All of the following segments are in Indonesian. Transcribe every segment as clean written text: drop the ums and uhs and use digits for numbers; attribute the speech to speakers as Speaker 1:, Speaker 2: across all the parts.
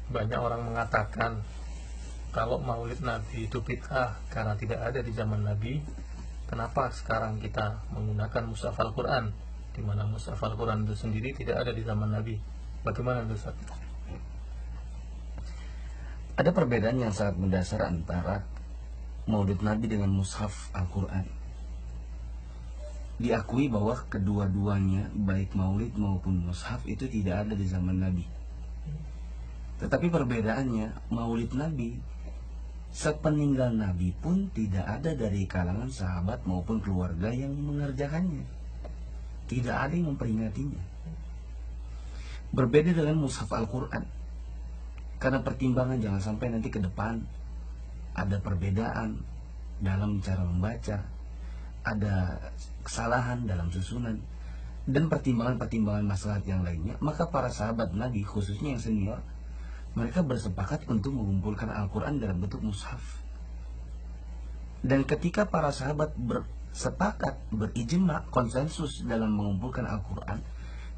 Speaker 1: Banyak orang mengatakan kalau maulid Nabi itu bid'ah karena tidak ada di zaman Nabi. Kenapa sekarang kita menggunakan mushaf Al-Quran, di mana mushaf Al-Quran itu sendiri tidak ada di zaman Nabi? Bagaimana Ustaz?
Speaker 2: Ada perbedaan yang sangat mendasar antara Maulid Nabi dengan Mushaf Al-Quran. Diakui bahwa kedua-duanya, baik Maulid maupun Mushaf, itu tidak ada di zaman Nabi. Tetapi perbedaannya, Maulid Nabi sepeninggal Nabi pun tidak ada dari kalangan sahabat maupun keluarga yang mengerjakannya. Tidak ada yang memperingatinya. Berbeda dengan Mushaf Al-Quran. Karena pertimbangan jangan sampai nanti ke depan ada perbedaan dalam cara membaca, ada kesalahan dalam susunan, dan pertimbangan-pertimbangan maslahat yang lainnya, maka para sahabat Nabi, khususnya yang senior, mereka bersepakat untuk mengumpulkan Al-Quran dalam bentuk mushaf. Dan ketika para sahabat bersepakat, berijma, konsensus dalam mengumpulkan Al-Quran,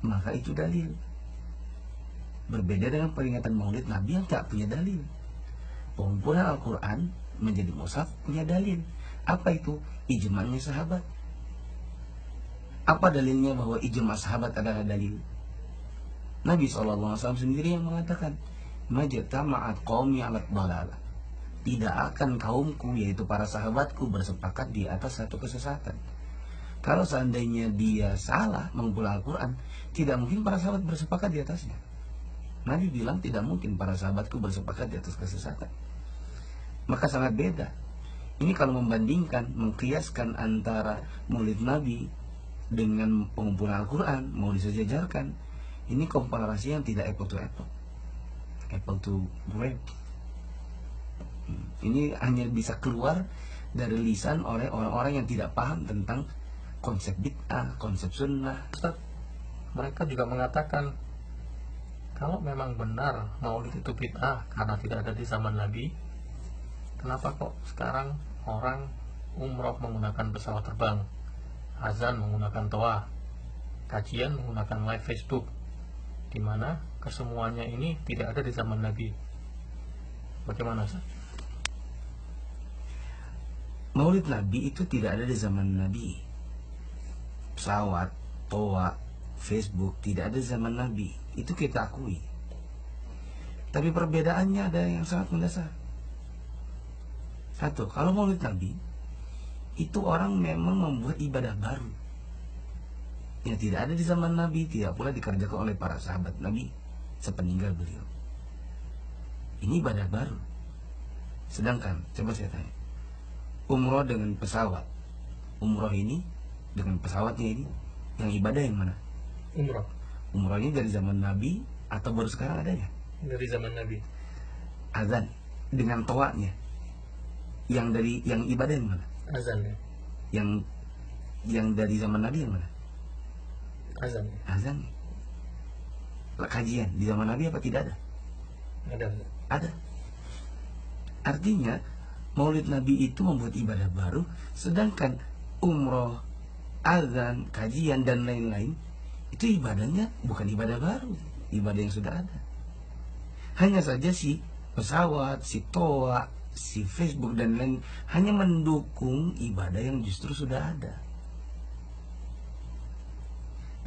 Speaker 2: maka itu dalil. Berbeda dengan peringatan Maulid Nabi yang tak punya dalil. Pengumpulan Al-Quran menjadi mushaf punya dalil. Apa itu? Ijma'nya sahabat. Apa dalilnya bahwa ijma' sahabat adalah dalil? Nabi SAW sendiri yang mengatakan, majtama'at qaumi 'alat dhalalah. Tidak akan kaumku, yaitu para sahabatku, bersepakat di atas satu kesesatan. Kalau seandainya dia salah mengumpulkan Al-Quran, tidak mungkin para sahabat bersepakat di atasnya. Nabi bilang tidak mungkin para sahabatku bersepakat di atas kesesatan. Maka sangat beda. Ini kalau membandingkan, mengkiaskan antara Maulid Nabi dengan pengumpulan Al-Quran, mau disejajarkan, ini komparasi yang tidak apple to apple, apple to grape. Ini hanya bisa keluar dari lisan oleh orang-orang yang tidak paham tentang konsep bid'ah, konsep sunnah.
Speaker 1: Ustaz, mereka juga mengatakan kalau memang benar maulid itu bid'ah karena tidak ada di zaman Nabi, kenapa kok sekarang orang umroh menggunakan pesawat terbang, azan menggunakan toa, kajian menggunakan live Facebook, di mana kesemuanya ini tidak ada di zaman Nabi? Bagaimana Ustaz?
Speaker 2: Maulid Nabi itu tidak ada di zaman Nabi. Pesawat, toa, Facebook tidak ada di zaman Nabi. Itu kita akui. Tapi perbedaannya ada yang sangat mendasar. Satu, kalau Maulid Nabi itu orang memang membuat ibadah baru yang tidak ada di zaman Nabi, tidak pula dikerjakan oleh para sahabat Nabi sepeninggal beliau. Ini ibadah baru. Sedangkan, coba saya tanya, umroh dengan pesawat, umroh ini dengan pesawatnya ini, yang ibadah yang mana?
Speaker 1: Umroh.
Speaker 2: Umrohnya dari zaman Nabi atau baru sekarang adanya?
Speaker 1: Dari zaman Nabi.
Speaker 2: Azan dengan toanya, yang ibadah yang mana?
Speaker 1: Azan ya.
Speaker 2: Yang dari zaman Nabi yang mana?
Speaker 1: Azan.
Speaker 2: Azan. Kajian di zaman Nabi apa tidak ada?
Speaker 1: Ada.
Speaker 2: Ada. Artinya Maulid Nabi itu membuat ibadah baru, sedangkan umroh, azan, kajian dan lain-lain itu ibadahnya bukan ibadah baru, ibadah yang sudah ada. Hanya saja si pesawat, si toa, si Facebook dan lain hanya mendukung ibadah yang justru sudah ada.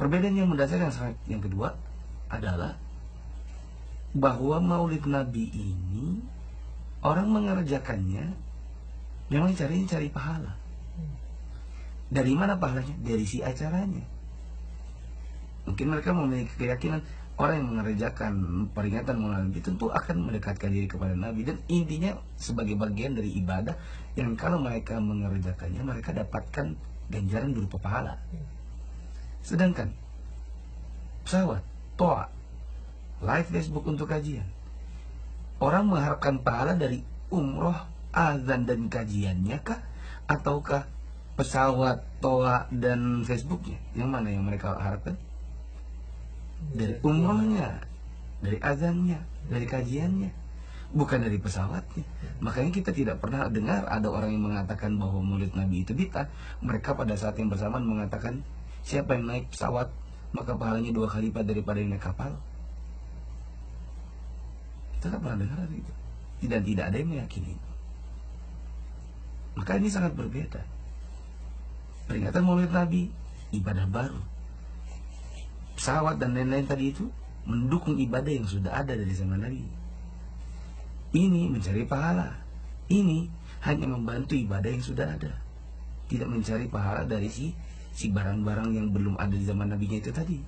Speaker 2: Perbedaan yang mendasar yang kedua adalah bahwa Maulid Nabi ini orang mengerjakannya memang cari pahala. Dari mana pahalanya? Dari si acaranya. Mungkin mereka memiliki keyakinan orang yang mengerjakan peringatan Maulid Nabi tentu akan mendekatkan diri kepada Nabi, dan intinya sebagai bagian dari ibadah yang kalau mereka mengerjakannya mereka dapatkan ganjaran berupa pahala. Sedangkan pesawat, toa, live Facebook untuk kajian, orang mengharapkan pahala dari umroh, azan dan kajiannya kah? Ataukah pesawat, toa dan Facebooknya? Yang mana yang mereka harapkan? Dari umrohnya, dari azannya, dari kajiannya, bukan dari pesawatnya. Makanya kita tidak pernah dengar ada orang yang mengatakan bahwa Maulid Nabi itu bid'ah. Mereka pada saat yang bersamaan mengatakan, siapa yang naik pesawat maka pahalanya 2 kali lipat daripada yang naik kapal. Kita tak pernah dengar itu. Dan tidak ada yang meyakini itu. Maka ini sangat berbeda. Peringatan Maulid Nabi, ibadah baru. Pesawat dan lain-lain tadi itu mendukung ibadah yang sudah ada dari zaman Nabi. Ini mencari pahala. Ini hanya membantu ibadah yang sudah ada. Tidak mencari pahala dari si barang-barang yang belum ada di zaman Nabinya itu tadi.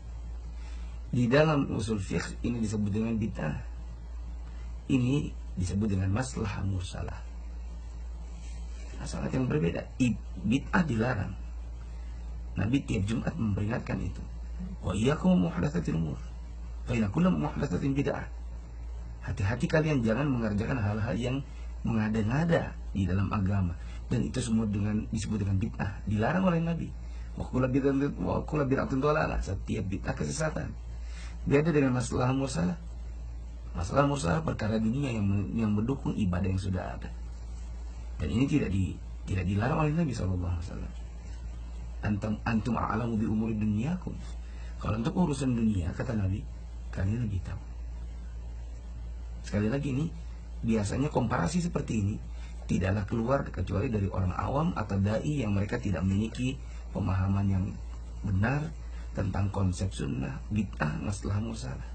Speaker 2: Di dalam usul fiqh ini disebut dengan bid'ah. Ini disebut dengan maslahah mursalah. Nah, sangat yang berbeda. Bid'ah dilarang. Nabi tiap Jumat memperingatkan itu. Wa iyyakum muhdatsatil umur. Fa inna kulla muhdatsatin bid'ah. Hati-hati kalian jangan mengerjakan hal-hal yang mengada-ngada di dalam agama, dan itu semua disebut dengan bid'ah, dilarang oleh Nabi. Wa kullu bid'atin dhalalah, setiap bid'ah kesesatan. Beda dengan masalah mursalah. Masalah mursalah perkara dunia yang mendukung ibadah yang sudah ada. Dan ini tidak dilarang oleh Nabi SAW. Antum a'lamu bi umuri dunyakum. Kalau untuk urusan dunia, kata Nabi, kalian lebih tahu. Sekali lagi ini, biasanya komparasi seperti ini tidaklah keluar kecuali dari orang awam atau dai yang mereka tidak memiliki pemahaman yang benar tentang konsep sunnah, bid'ah, masalah mursalah.